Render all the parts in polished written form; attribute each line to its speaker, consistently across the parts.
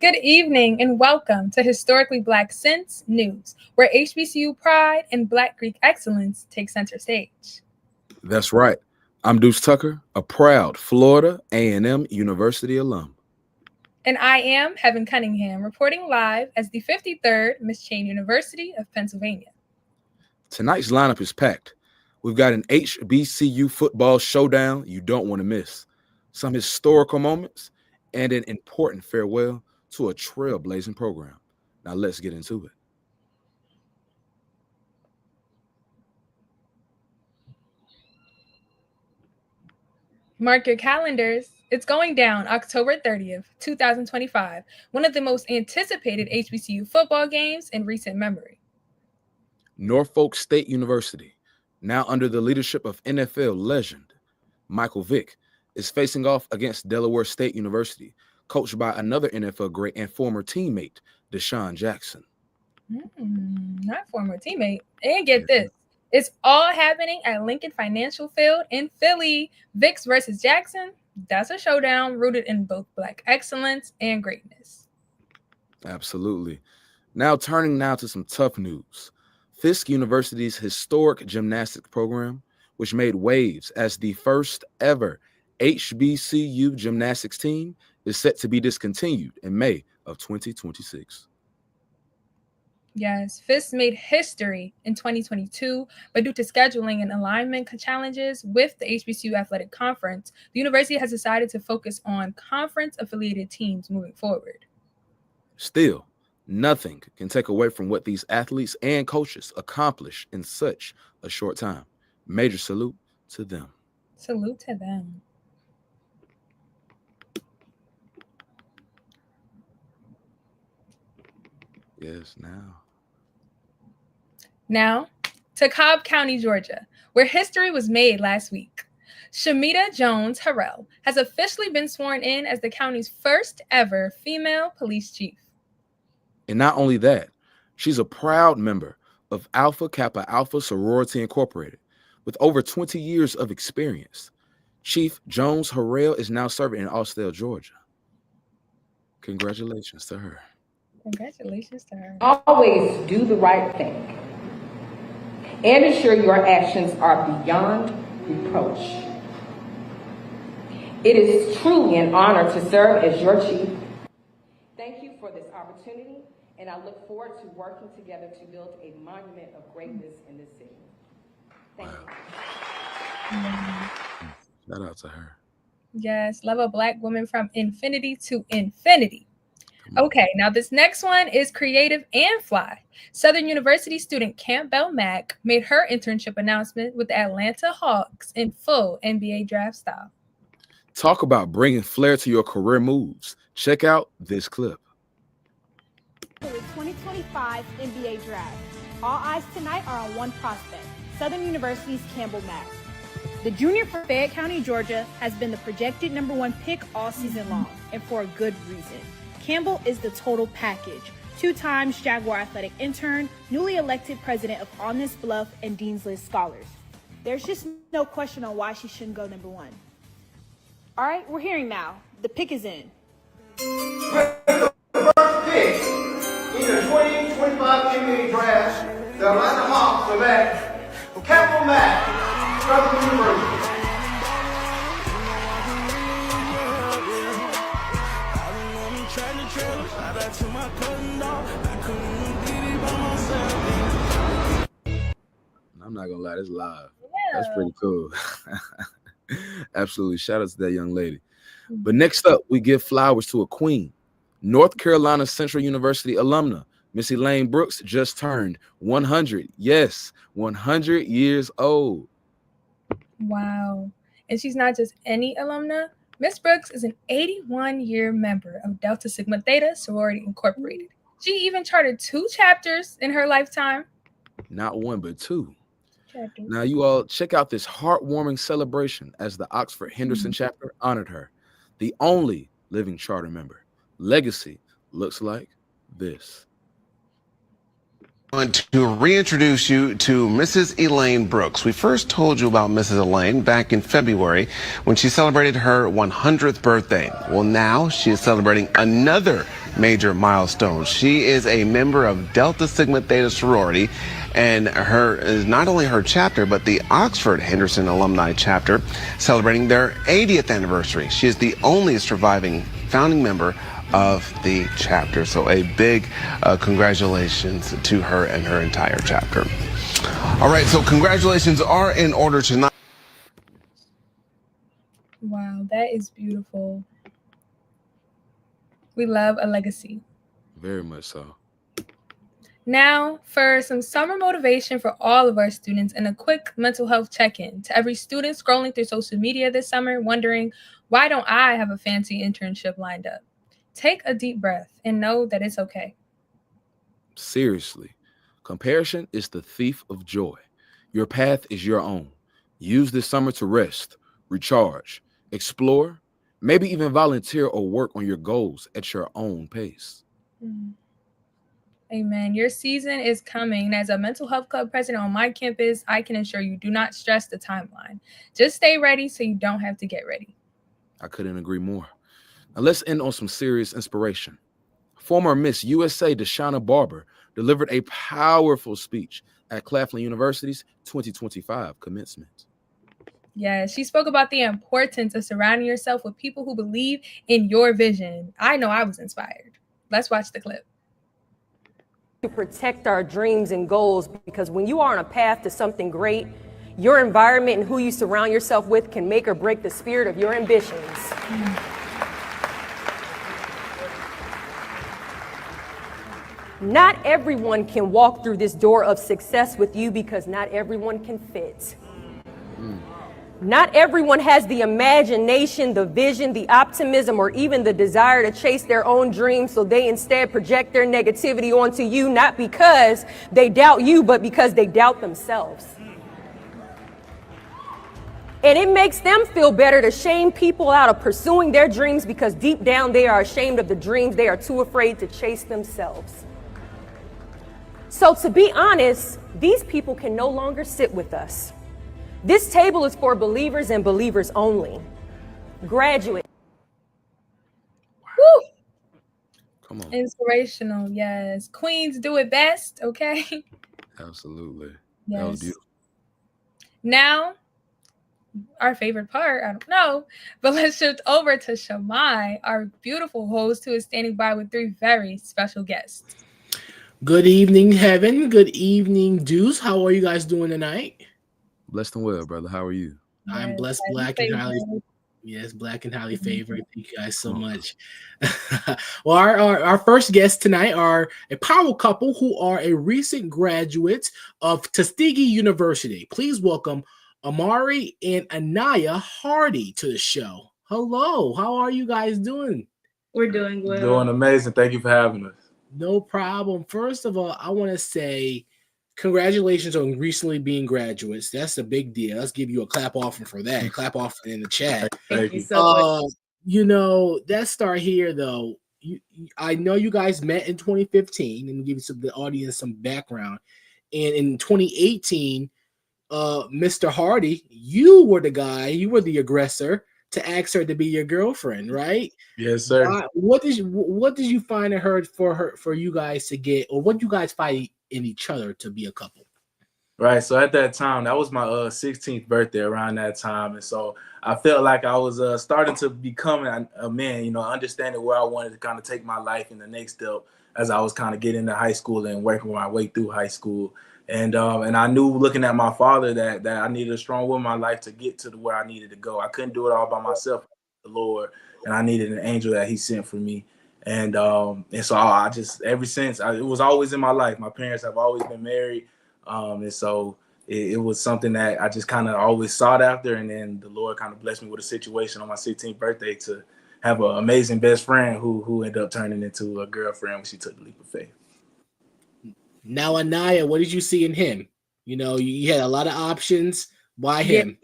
Speaker 1: Good evening and welcome to Historically Black Sense News, where HBCU pride and Black Greek excellence take center stage.
Speaker 2: That's right. I'm Deuce Tucker, a proud Florida A&M University alum.
Speaker 1: And I am Heaven Cunningham, reporting live as the 53rd Miss Chain University of Pennsylvania.
Speaker 2: Tonight's lineup is packed. We've got an HBCU football showdown you don't want to miss, some historical moments, and an important farewell to a trailblazing program. Now let's get into it.
Speaker 1: Mark your calendars. It's going down October 30th, 2025, one of the most anticipated HBCU football games in recent memory.
Speaker 2: Norfolk State University, now under the leadership of NFL legend Michael Vick, is facing off against Delaware State University, coached by another NFL great and former teammate, Deshaun Jackson.
Speaker 1: Not former teammate. And get this, it's all happening at Lincoln Financial Field in Philly. Vicks versus Jackson, that's a showdown rooted in both Black excellence and greatness.
Speaker 2: Absolutely. Turning to some tough news. Fisk University's historic gymnastics program, which made waves as the first ever HBCU gymnastics team, is set to be discontinued in May of 2026.
Speaker 1: Yes, Fisk made history in 2022, but due to scheduling and alignment challenges with the HBCU Athletic Conference, the university has decided to focus on conference-affiliated teams moving forward.
Speaker 2: Still, nothing can take away from what these athletes and coaches accomplish in such a short time. Major salute to them.
Speaker 1: Salute to them.
Speaker 2: Yes,
Speaker 1: Now, to Cobb County, Georgia, where history was made last week. Shamita Jones Harrell has officially been sworn in as the county's first ever female police chief.
Speaker 2: And not only that, she's a proud member of Alpha Kappa Alpha Sorority Incorporated with over 20 years of experience. Chief Jones Harrell is now serving in Austell, Georgia. Congratulations to her.
Speaker 1: Congratulations to her.
Speaker 3: Always do the right thing and ensure your actions are beyond reproach. It is truly an honor to serve as your chief. Thank you for this opportunity, and I look forward to working together to build a monument of greatness in this city. Thank you.
Speaker 2: Shout out to her.
Speaker 1: Yes, love a Black woman from infinity to infinity. Okay, now this next one is creative and fly. Southern University student Campbell Mack made her internship announcement with the Atlanta Hawks in full NBA draft style.
Speaker 2: Talk about bringing flair to your career moves. Check out this clip.
Speaker 4: The 2025 NBA draft. All eyes tonight are on one prospect, Southern University's Campbell Mack. The junior from Fayette County, Georgia, has been the projected #1 pick all season long, and for a good reason. Campbell is the total package. 2 times Jaguar Athletic intern, newly elected president of On This Bluff and Dean's List scholars. There's just no question on why she shouldn't go #1. All right, we're hearing now. The pick is in.
Speaker 5: With the first pick in the 2025 NBA draft, the Atlanta Hawks select Campbell Mack, Southern University.
Speaker 2: I'm not gonna lie, this live. That's pretty cool. Absolutely. Shout out to that young lady. But next up, we give flowers to a queen. North Carolina Central University alumna, Miss Elaine Brooks, just turned 100. Yes, 100 years old.
Speaker 1: Wow. And she's not just any alumna. Miss Brooks is an 81-year member of Delta Sigma Theta Sorority Incorporated. She even charted 2 chapters in her lifetime.
Speaker 2: Not 1, but 2.
Speaker 1: Chapters.
Speaker 2: Now, you all check out this heartwarming celebration as the Oxford Henderson chapter honored her, the only living charter member. Legacy looks like this.
Speaker 6: I want to reintroduce you to Mrs. Elaine Brooks. We first told you about Mrs. Elaine back in February when she celebrated her 100th birthday. Well, now she is celebrating another major milestones. She is a member of Delta Sigma Theta sorority, and her is not only her chapter, but the Oxford Henderson alumni chapter, celebrating their 80th anniversary. She is the only surviving founding member of the chapter. So a big congratulations to her and her entire chapter. All right, so congratulations are in order tonight.
Speaker 1: Wow, that is beautiful. We love a legacy.
Speaker 2: Very much so.
Speaker 1: Now, for some summer motivation for all of our students and a quick mental health check-in to every student scrolling through social media this summer, wondering, why don't I have a fancy internship lined up? Take a deep breath and know that it's okay.
Speaker 2: Seriously, comparison is the thief of joy. Your path is your own. Use this summer to rest, recharge, explore, maybe even volunteer or work on your goals at your own pace.
Speaker 1: Amen. Your season is coming. As a mental health club president on my campus, I can assure you, do not stress the timeline. Just stay ready so you don't have to get ready.
Speaker 2: I couldn't agree more. Now let's end on some serious inspiration. Former Miss USA Deshauna Barber delivered a powerful speech at Claflin University's 2025 commencement.
Speaker 1: Yeah, she spoke about the importance of surrounding yourself with people who believe in your vision. I know I was inspired. Let's watch the clip.
Speaker 3: To protect our dreams and goals, because when you are on a path to something great, your environment and who you surround yourself with can make or break the spirit of your ambitions. Not everyone can walk through this door of success with you because not everyone can fit. Not everyone has the imagination, the vision, the optimism, or even the desire to chase their own dreams, so they instead project their negativity onto you, not because they doubt you, but because they doubt themselves. And it makes them feel better to shame people out of pursuing their dreams because deep down they are ashamed of the dreams they are too afraid to chase themselves. So to be honest, these people can no longer sit with us. This table is for believers and believers only. Graduate.
Speaker 1: Woo!
Speaker 2: Come on.
Speaker 1: Inspirational, yes. Queens do it best, okay?
Speaker 2: Absolutely.
Speaker 1: Yes.
Speaker 2: That was beautiful.
Speaker 1: Now, our favorite part, I don't know, but let's shift over to Shamai, our beautiful host who is standing by with 3 very special guests.
Speaker 7: Good evening, Heaven. Good evening, Deuce. How are you guys doing tonight?
Speaker 2: Blessed and well, brother. How are you?
Speaker 7: I'm blessed, black and highly. Yes, black and highly favored. Thank you guys so much. Well, our first guests tonight are a power couple who are a recent graduates of Tuskegee University. Please welcome Amari and Anaya Hardy to the show. Hello, how are you guys doing?
Speaker 8: We're doing well.
Speaker 9: Doing amazing. Thank you for having us.
Speaker 7: No problem. First of all, I want to say congratulations on recently being graduates. That's a big deal. Let's give you a clap off for that. Clap off in the chat.
Speaker 8: Thank you so much.
Speaker 7: You know, let's start here though. I know you guys met in 2015, and give the audience some background. And in 2018, Mr. Hardy, you were the guy, you were the aggressor to ask her to be your girlfriend, right?
Speaker 9: Yes, sir.
Speaker 7: What did you find in her for you guys to get, or what you guys find in each other to be a couple?
Speaker 9: Right. So at that time, that was my 16th birthday around that time. And so I felt like I was starting to become a man, you know, understanding where I wanted to kind of take my life in the next step as I was kind of getting into high school and working my way through high school. And I knew looking at my father that I needed a strong woman in my life to get to where I needed to go. I couldn't do it all by myself, the Lord, and I needed an angel that he sent for me. And so I just, ever since, it was always in my life. My parents have always been married. And so it was something that I just kind of always sought after. And then the Lord kind of blessed me with a situation on my 16th birthday to have an amazing best friend who ended up turning into a girlfriend when she took the leap of faith.
Speaker 7: Now, Anaya, what did you see in him? You know, you had a lot of options. Why him?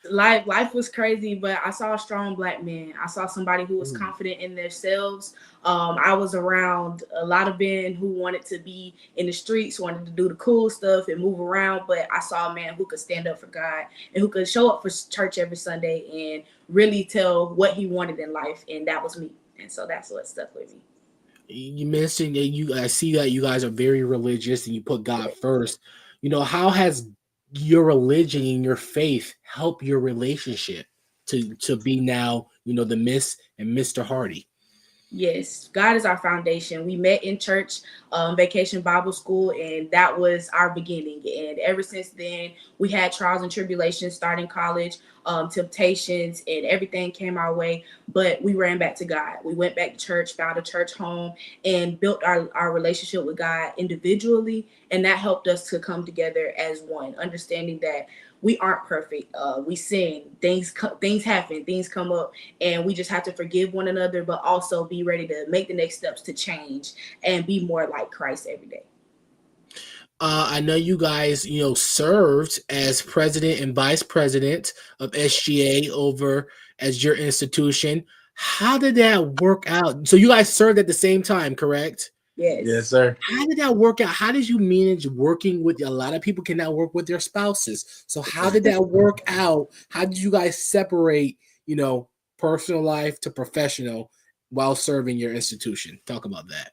Speaker 8: Life was crazy, but I saw a strong black man. I saw somebody who was confident in themselves. I was around a lot of men who wanted to be in the streets, wanted to do the cool stuff and move around, but I saw a man who could stand up for God and who could show up for church every Sunday and really tell what he wanted in life, and that was me. And so that's what stuck with me.
Speaker 7: You mentioned that I see that you guys are very religious and you put God first. How has your religion and your faith helped your relationship to be now, the Miss and Mr. Hardy?
Speaker 8: Yes, God is our foundation. We met in church, Vacation Bible School, and that was our beginning. And ever since then, we had trials and tribulations starting college, temptations, and everything came our way. But we ran back to God. We went back to church, found a church home, and built our relationship with God individually. And that helped us to come together as one, understanding that we aren't perfect. We sin. Things happen. Things come up, and we just have to forgive one another, but also be ready to make the next steps to change and be more like Christ every day.
Speaker 7: I know you guys, served as president and vice president of SGA over as your institution. How did that work out? So you guys served at the same time, correct?
Speaker 9: Yes, sir.
Speaker 7: How did that work out? How did you manage working with a lot of people cannot work with their spouses? So how did that work out? How did you guys separate, personal life to professional while serving your institution? Talk about that.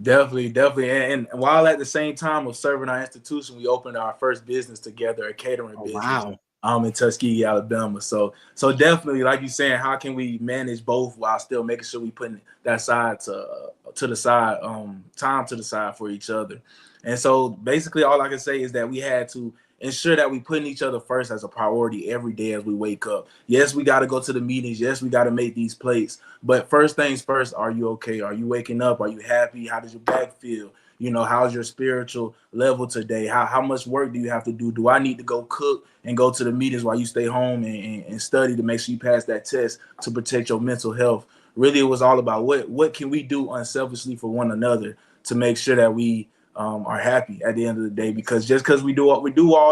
Speaker 9: Definitely. And while at the same time of serving our institution, we opened our first business together, a catering business.
Speaker 7: Wow.
Speaker 9: In Tuskegee, Alabama. So definitely, like you saying, how can we manage both while still making sure we put that side to the side, time to the side for each other. And so basically all I can say is that we had to ensure that we putting each other first as a priority every day as we wake up. Yes, we got to go to the meetings. Yes, we got to make these plates. But first things first, are you okay? Are you waking up? Are you happy? How does your back feel? How's your spiritual level today? How much work do you have to do? Do I need to go cook and go to the meetings while you stay home and study to make sure you pass that test to protect your mental health? Really, it was all about what can we do unselfishly for one another to make sure that we are happy at the end of the day, because just because we do all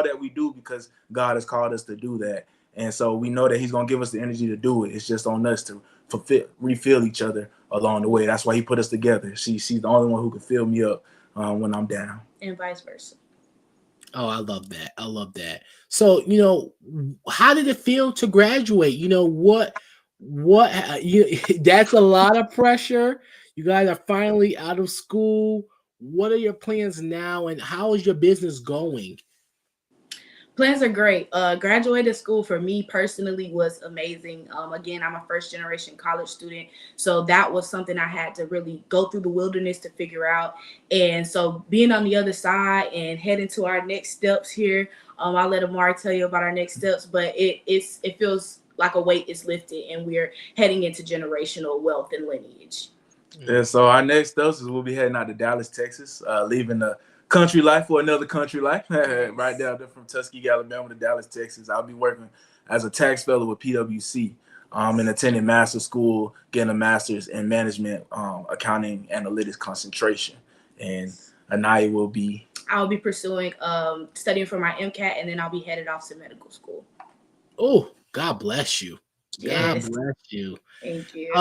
Speaker 9: that we do because God has called us to do that. And so we know that he's going to give us the energy to do it. It's just on us to refill each other along the way. That's why he put us together. She's the only one who can fill me up when I'm down.
Speaker 8: And vice versa.
Speaker 7: Oh, I love that. So, how did it feel to graduate? That's a lot of pressure. You guys are finally out of school. What are your plans now, and how is your business going?
Speaker 8: Plans are great. Graduated school for me personally was amazing. Again, I'm a first generation college student. So that was something I had to really go through the wilderness to figure out. And so being on the other side and heading to our next steps here, I'll let Amari tell you about our next steps, but it feels like a weight is lifted and we're heading into generational wealth and lineage.
Speaker 9: Yeah, so our next steps is we'll be heading out to Dallas, Texas, leaving the country life for another country life. Right down there from Tuskegee, Alabama to Dallas, Texas. I'll be working as a tax fellow with PwC and attending master's school, getting a master's in management, accounting, analytics concentration. And Anaya will be.
Speaker 8: I'll be pursuing studying for my MCAT, and then I'll be headed off to medical school.
Speaker 7: Oh, God bless you.
Speaker 8: Yes.
Speaker 7: God bless you.
Speaker 8: Thank you.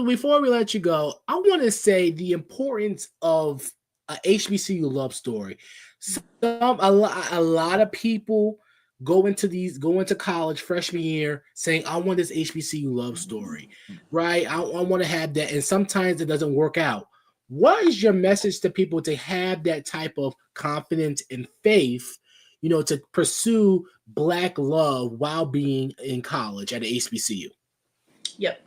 Speaker 7: Before we let you go, I want to say the importance of a HBCU love story. A lot of people go into college freshman year saying, I want this HBCU love story, right? I want to have that. And sometimes it doesn't work out. What is your message to people to have that type of confidence and faith, to pursue Black love while being in college at an HBCU?
Speaker 8: Yep.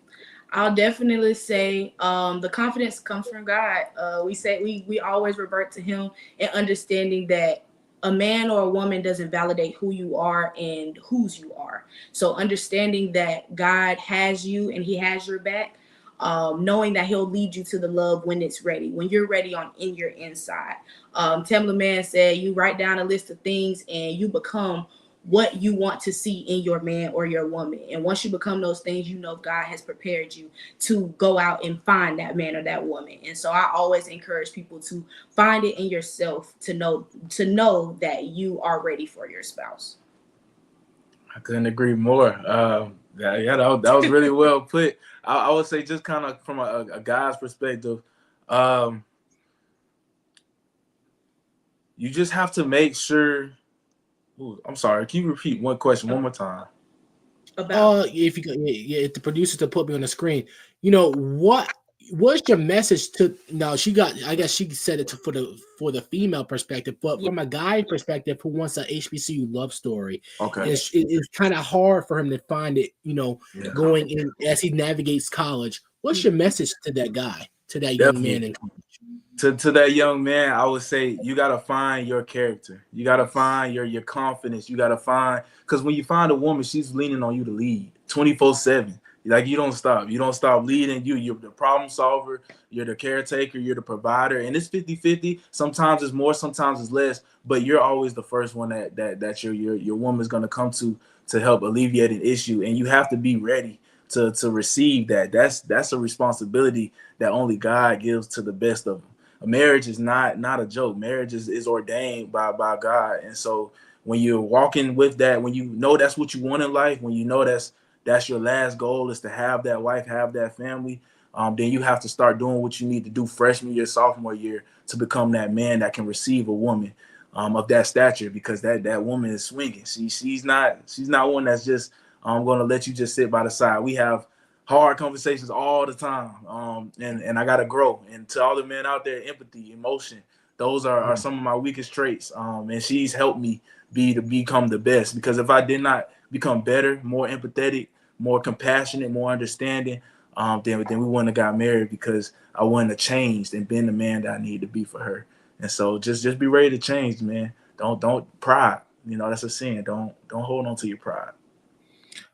Speaker 8: I'll definitely say the confidence comes from God. We always revert to him, and understanding that a man or a woman doesn't validate who you are and whose you are. So understanding that God has you and he has your back, knowing that he'll lead you to the love when it's ready, when you're ready in your inside. Tamla Man said, you write down a list of things and you become what you want to see in your man or your woman. And once you become those things, God has prepared you to go out and find that man or that woman. And so I always encourage people to find it in yourself, to know that you are ready for your spouse.
Speaker 9: I couldn't agree more. That was really well put. I would say, just kind of from a guy's perspective, you just have to make sure. Ooh, I'm sorry. Can you repeat one question one more time?
Speaker 7: If the producer to put me on the screen, what what's your message to now? I guess she said it for the female perspective, but from a guy perspective who wants a HBCU love story,
Speaker 9: Okay.
Speaker 7: it's kind of hard for him to find it, going in as he navigates college. What's your message to that guy, to that young man in college?
Speaker 9: To that young man, I would say you gotta find your character. You gotta find your confidence. You gotta find, because when you find a woman, she's leaning on you to lead 24/7. Like, you don't stop. You don't stop leading. You're the problem solver. You're the caretaker. You're the provider. And it's 50-50. Sometimes it's more, sometimes it's less. But you're always the first one that your woman's gonna come to help alleviate an issue. And you have to be ready to receive that. That's a responsibility that only God gives to the best of them. A marriage is not a joke. Marriage is ordained by God. And so when you're walking with that, when you know that's what you want in life, when you know that's your last goal is to have that wife, have that family, then you have to start doing what you need to do freshman year, sophomore year to become that man that can receive a woman of that stature, because that woman is swinging. She's not one that's just going to let you just sit by the side. We have hard conversations all the time, and I got to grow. And to all the men out there, empathy, emotion, those are some of my weakest traits, and she's helped me become the best, because if I did not become better, more empathetic, more compassionate, more understanding, then we wouldn't have got married, because I wouldn't have changed and been the man that I need to be for her. And so just be ready to change, man. Don't pride. That's a sin. Don't hold on to your pride.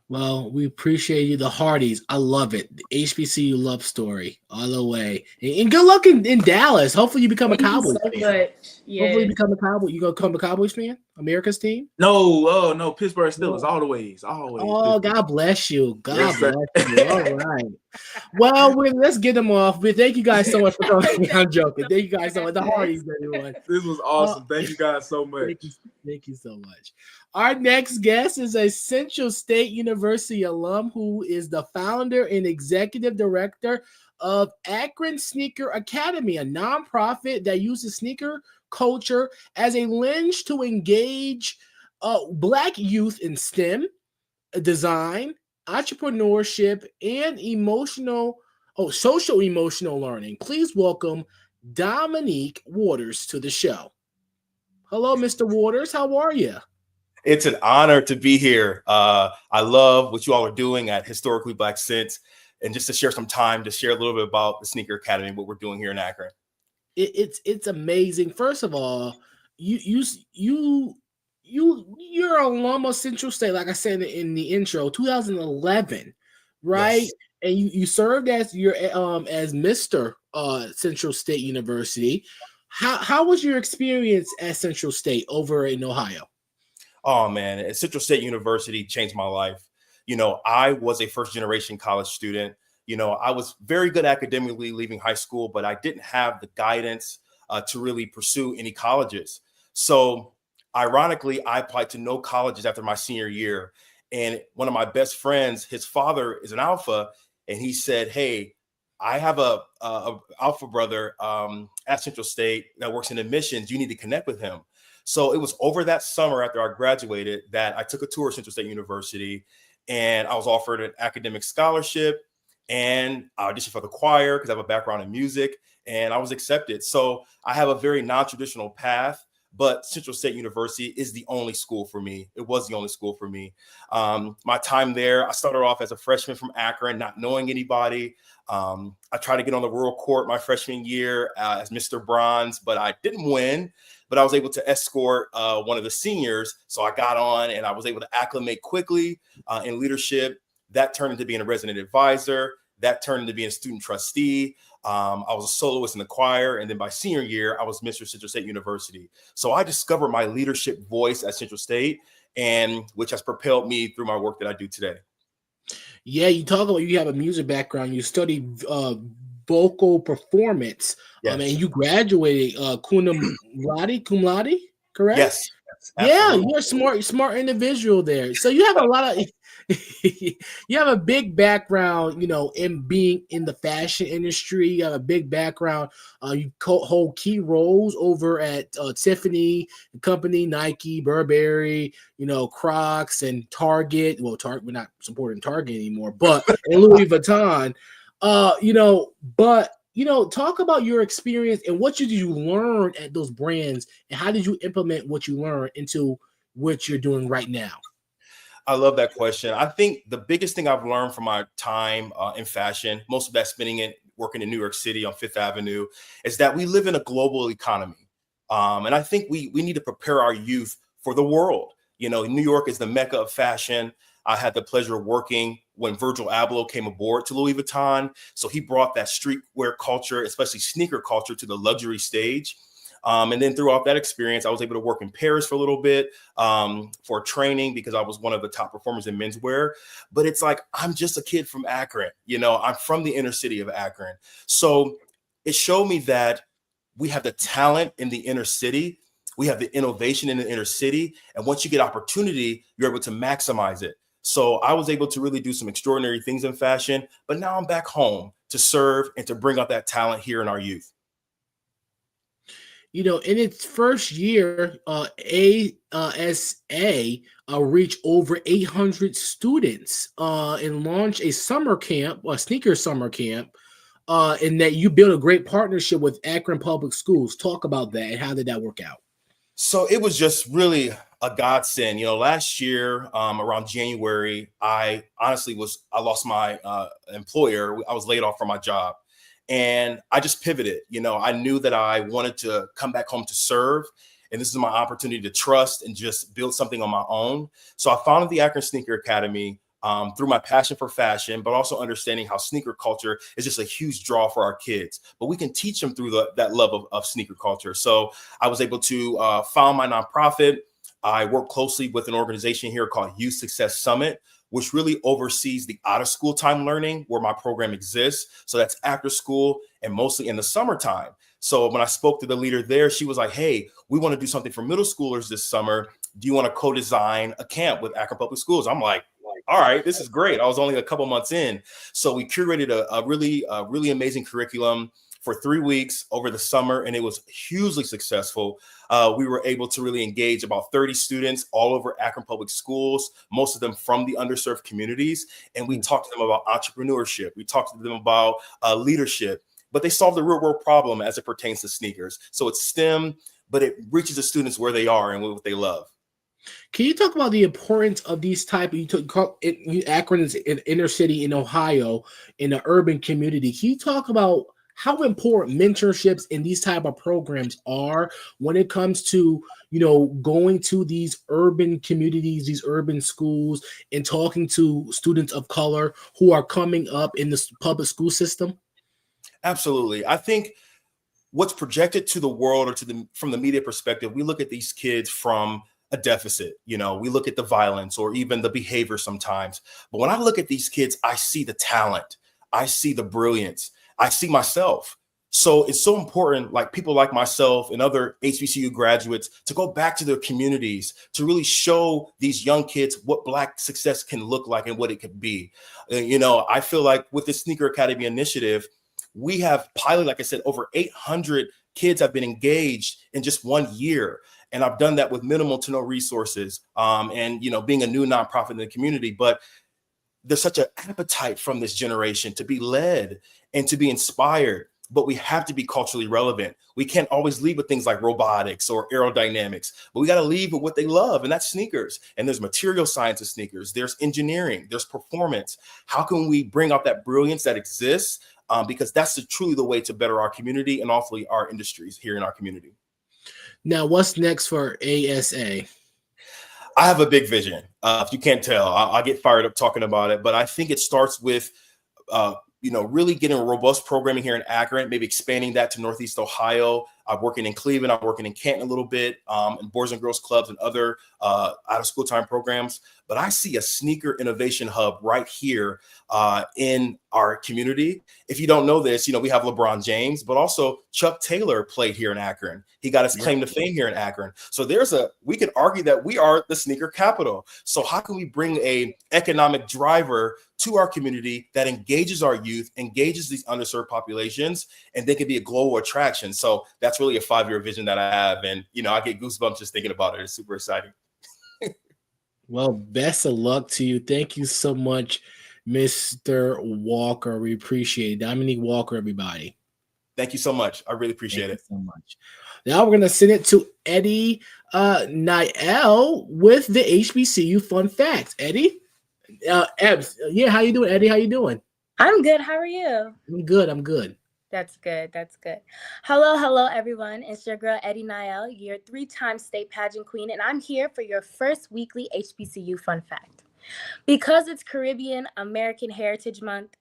Speaker 7: Well, we appreciate you, the Hardys. I love it. The HBCU love story all the way. And good luck in Dallas. Hopefully you become a Cowboys fan.
Speaker 8: Yes.
Speaker 7: Hopefully you become a Cowboy. You gonna become a Cowboys fan? America's team?
Speaker 9: No, Pittsburgh Steelers, always.
Speaker 7: Oh, God bless you. God bless you. All right. Well, let's get them off. But thank you guys so much for coming. I'm joking. Thank you guys so much. The Hardys, everyone.
Speaker 9: This was awesome. Thank you guys so much.
Speaker 7: Thank you so much. Our next guest is a Central State University alum who is the founder and executive director of Akron Sneaker Academy, a nonprofit that uses sneaker culture as a lens to engage Black youth in STEM, design, entrepreneurship, and social emotional learning. Please welcome Dominique Waters to the show. Hello, Mr. Waters. How are you?
Speaker 10: It's an honor to be here. I love what you all are doing at Historically Black Sense, and just to share some time to share a little bit about the Sneaker Academy, what we're doing here in Akron.
Speaker 7: It's amazing. First of all, you're an alum of Central State, like I said in the intro, 2011, right? Yes. And you served as as Mr. Central State University. How was your experience at Central State over in Ohio?
Speaker 10: Oh man, Central State University changed my life. I was a first generation college student. I was very good academically leaving high school, but I didn't have the guidance to really pursue any colleges. So ironically, I applied to no colleges after my senior year. And one of my best friends, his father is an Alpha, and he said, "Hey, I have a Alpha brother at Central State that works in admissions. You need to connect with him." So it was over that summer after I graduated that I took a tour of Central State University, and I was offered an academic scholarship, and I auditioned for the choir because I have a background in music, and I was accepted. So I have a very non-traditional path, but Central State University is the only school for me. It was the only school for me. My time there, I started off as a freshman from Akron, not knowing anybody. I tried to get on the rural court my freshman year as Mr. Bronze, but I didn't win. But I was able to escort one of the seniors. So I got on and I was able to acclimate quickly in leadership. That turned into being a resident advisor. That turned into being a student trustee. I was a soloist in the choir. And then by senior year, I was Mr. Central State University. So I discovered my leadership voice at Central State, and which has propelled me through my work that I do today.
Speaker 7: Yeah, you talk about you have a music background. You study vocal performance. Yes. And you graduated cum laude, correct?
Speaker 10: Yes.
Speaker 7: Yeah, you're a smart individual there. So you have a lot of you have a big background, in being in the fashion industry. You have a big background. You hold key roles over at Tiffany Company, Nike, Burberry, Crocs, and Target. Well, we're not supporting Target anymore, but and Louis Vuitton. But talk about your experience and what did you learn at those brands, and how did you implement what you learned into what you're doing right now?
Speaker 10: I love that question. I think the biggest thing I've learned from my time in fashion, most of that spending it working in New York City on Fifth Avenue, is that we live in a global economy. And I think we need to prepare our youth for the world. New York is the mecca of fashion. I had the pleasure of working when Virgil Abloh came aboard to Louis Vuitton. So he brought that streetwear culture, especially sneaker culture, to the luxury stage. And then throughout that experience, I was able to work in Paris for a little bit for training because I was one of the top performers in menswear. But it's like, I'm just a kid from Akron. I'm from the inner city of Akron. So it showed me that we have the talent in the inner city. We have the innovation in the inner city. And once you get opportunity, you're able to maximize it. So I was able to really do some extraordinary things in fashion. But now I'm back home to serve and to bring out that talent here in our youth.
Speaker 7: In its first year, ASA reached over 800 students and launched a summer camp, a sneaker summer camp, and that you built a great partnership with Akron Public Schools. Talk about that, and how did that work out?
Speaker 10: So it was just really a godsend. Last year around January, I lost my employer. I was laid off from my job. And I just pivoted. I knew that I wanted to come back home to serve. And this is my opportunity to trust and just build something on my own. So I founded the Akron Sneaker Academy through my passion for fashion, but also understanding how sneaker culture is just a huge draw for our kids. But we can teach them through that love of sneaker culture. So I was able to found my nonprofit. I work closely with an organization here called Youth Success Summit, which really oversees the out of school time learning where my program exists. So that's after school and mostly in the summertime. So when I spoke to the leader there, she was like, hey, we want to do something for middle schoolers this summer. Do you want to co-design a camp with Akron Public Schools? I'm like, all right, this is great. I was only a couple months in. So we curated a really amazing curriculum for 3 weeks over the summer, and it was hugely successful. We were able to really engage about 30 students all over Akron Public Schools, most of them from the underserved communities. And we talked to them about entrepreneurship. We talked to them about leadership, but they solved the real world problem as it pertains to sneakers. So it's STEM, but it reaches the students where they are and what they love.
Speaker 7: Can you talk about the importance of these type of, Akron is an inner city in Ohio, in the urban community. Can you talk about how important mentorships in these type of programs are when it comes to, going to these urban communities, these urban schools, and talking to students of color who are coming up in the public school system?
Speaker 10: Absolutely. I think what's projected to the world or from the media perspective, we look at these kids from a deficit. We look at the violence or even the behavior sometimes. But when I look at these kids, I see the talent. I see the brilliance. I see myself. So it's so important, like people like myself and other HBCU graduates, to go back to their communities, to really show these young kids what Black success can look like and what it could be. I feel like with the Sneaker Academy initiative, we have piloted, like I said, over 800 kids have been engaged in just 1 year. And I've done that with minimal to no resources and, being a new nonprofit in the community. But there's such an appetite from this generation to be led and to be inspired, but we have to be culturally relevant. We can't always lead with things like robotics or aerodynamics, but we got to lead with what they love, and that's sneakers. And there's material science of sneakers. There's engineering. There's performance. How can we bring out that brilliance that exists? Because that's truly the way to better our community and also our industries here in our community.
Speaker 7: Now, what's next for ASA?
Speaker 10: I have a big vision. If you can't tell, I'll get fired up talking about it. But I think it starts with, really getting a robust programming here in Akron, maybe expanding that to Northeast Ohio. I'm working in Cleveland. I'm working in Canton a little bit, and Boys and Girls Clubs and other out-of-school time programs. But I see a sneaker innovation hub right here in our community. If you don't know this, we have LeBron James, but also Chuck Taylor played here in Akron. He got his claim to fame here in Akron. So we can argue that we are the sneaker capital. So how can we bring a economic driver to our community that engages our youth, engages these underserved populations, and they can be a global attraction? So that's really a 5-year vision that I have. And, I get goosebumps just thinking about it. It's super exciting.
Speaker 7: Well, best of luck to you. Thank you so much, Mr. Walker. We appreciate it. Dominique Walker, everybody.
Speaker 10: Thank you so much. I really appreciate
Speaker 7: Thank
Speaker 10: it.
Speaker 7: you so much. Now we're going to send it to Eddie Niel with the HBCU fun facts. Eddie? Ebs. Yeah, how you doing, Eddie? How you doing?
Speaker 11: I'm good. How are you?
Speaker 7: I'm good. I'm good.
Speaker 11: That's good. That's good. Hello, everyone. It's your girl, Eddie Niel, your 3-time state pageant queen, and I'm here for your first weekly HBCU fun fact. Because it's Caribbean American Heritage Month,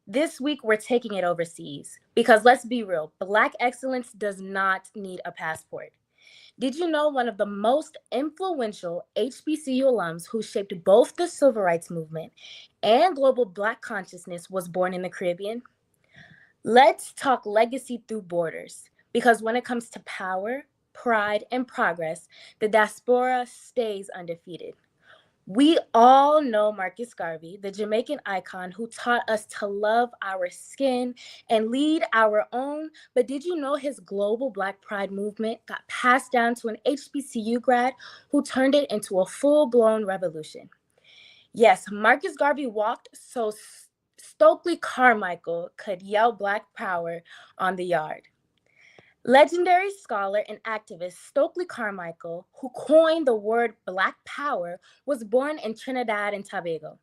Speaker 11: this week we're taking it overseas. Because let's be real, Black excellence does not need a passport. Did you know one of the most influential HBCU alums who shaped both the civil rights movement and global Black consciousness was born in the Caribbean? Let's talk legacy through borders, because when it comes to power, pride, and progress, the diaspora stays undefeated. We all know Marcus Garvey, the Jamaican icon who taught us to love our skin and lead our own. But did you know his global Black Pride movement got passed down to an HBCU grad who turned it into a full-blown revolution? Yes, Marcus Garvey walked so Stokely Carmichael could yell Black Power on the yard. Legendary scholar and activist Stokely Carmichael, who coined the word Black Power, was born in Trinidad and Tobago.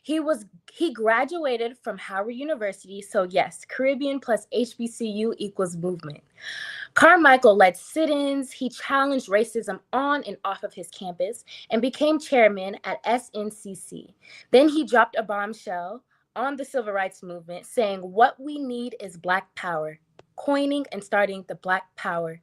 Speaker 11: He graduated from Howard University, so yes, Caribbean plus HBCU equals movement. Carmichael led sit-ins, he challenged racism on and off of his campus, and became chairman at SNCC. Then he dropped a bombshell on the civil rights movement, saying what we need is Black Power, coining and starting the Black Power.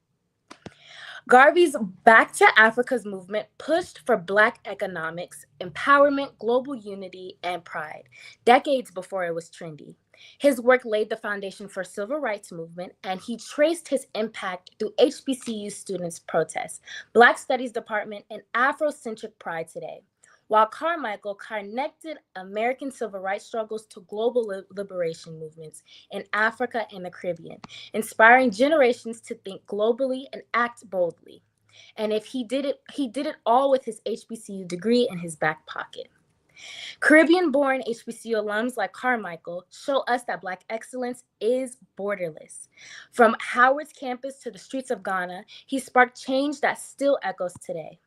Speaker 11: Garvey's Back to Africa's movement pushed for Black economics, empowerment, global unity, and pride, decades before it was trendy. His work laid the foundation for civil rights movement, and he traced his impact through HBCU students' protests, Black Studies Department, and Afrocentric pride today. While Carmichael connected American civil rights struggles to global liberation movements in Africa and the Caribbean, inspiring generations to think globally and act boldly. And if he did it all with his HBCU degree in his back pocket. Caribbean-born HBCU alums like Carmichael show us that Black excellence is borderless. From Howard's campus to the streets of Ghana, he sparked change that still echoes today.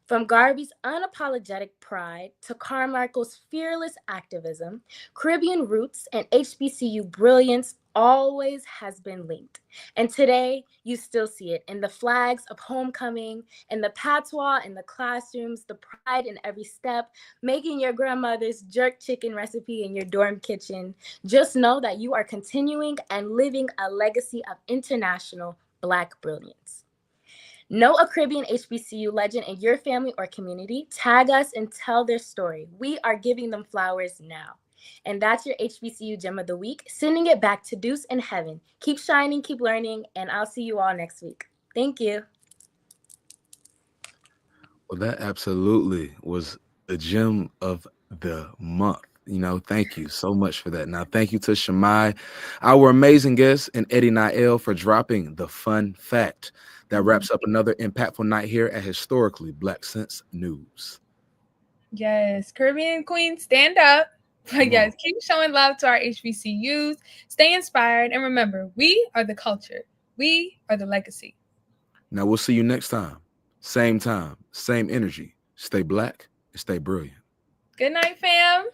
Speaker 11: From Garvey's unapologetic pride to Carmichael's fearless activism, Caribbean roots and HBCU brilliance always has been linked. And today, you still see it in the flags of homecoming, in the patois in the classrooms, the pride in every step, making your grandmother's jerk chicken recipe in your dorm kitchen. Just know that you are continuing and living a legacy of international Black brilliance. Know a Caribbean HBCU legend in your family or community? Tag us and tell their story. We are giving them flowers now. And that's your HBCU Gem of the Week, sending it back to Deuce in Heaven. Keep shining, keep learning, and I'll see you all next week. Thank you.
Speaker 2: Well, that absolutely was the gem of the month. Thank you so much for that. Now, thank you to Shamai, our amazing guest, and Eddie Niel for dropping the fun fact. That wraps up another impactful night here at Historically Black Sense News.
Speaker 1: Yes, Caribbean Queen, stand up. But yes, keep showing love to our HBCUs. Stay inspired. And remember, we are the culture. We are the legacy.
Speaker 2: Now, we'll see you next time. Same energy. Stay Black and stay brilliant.
Speaker 1: Good night, fam.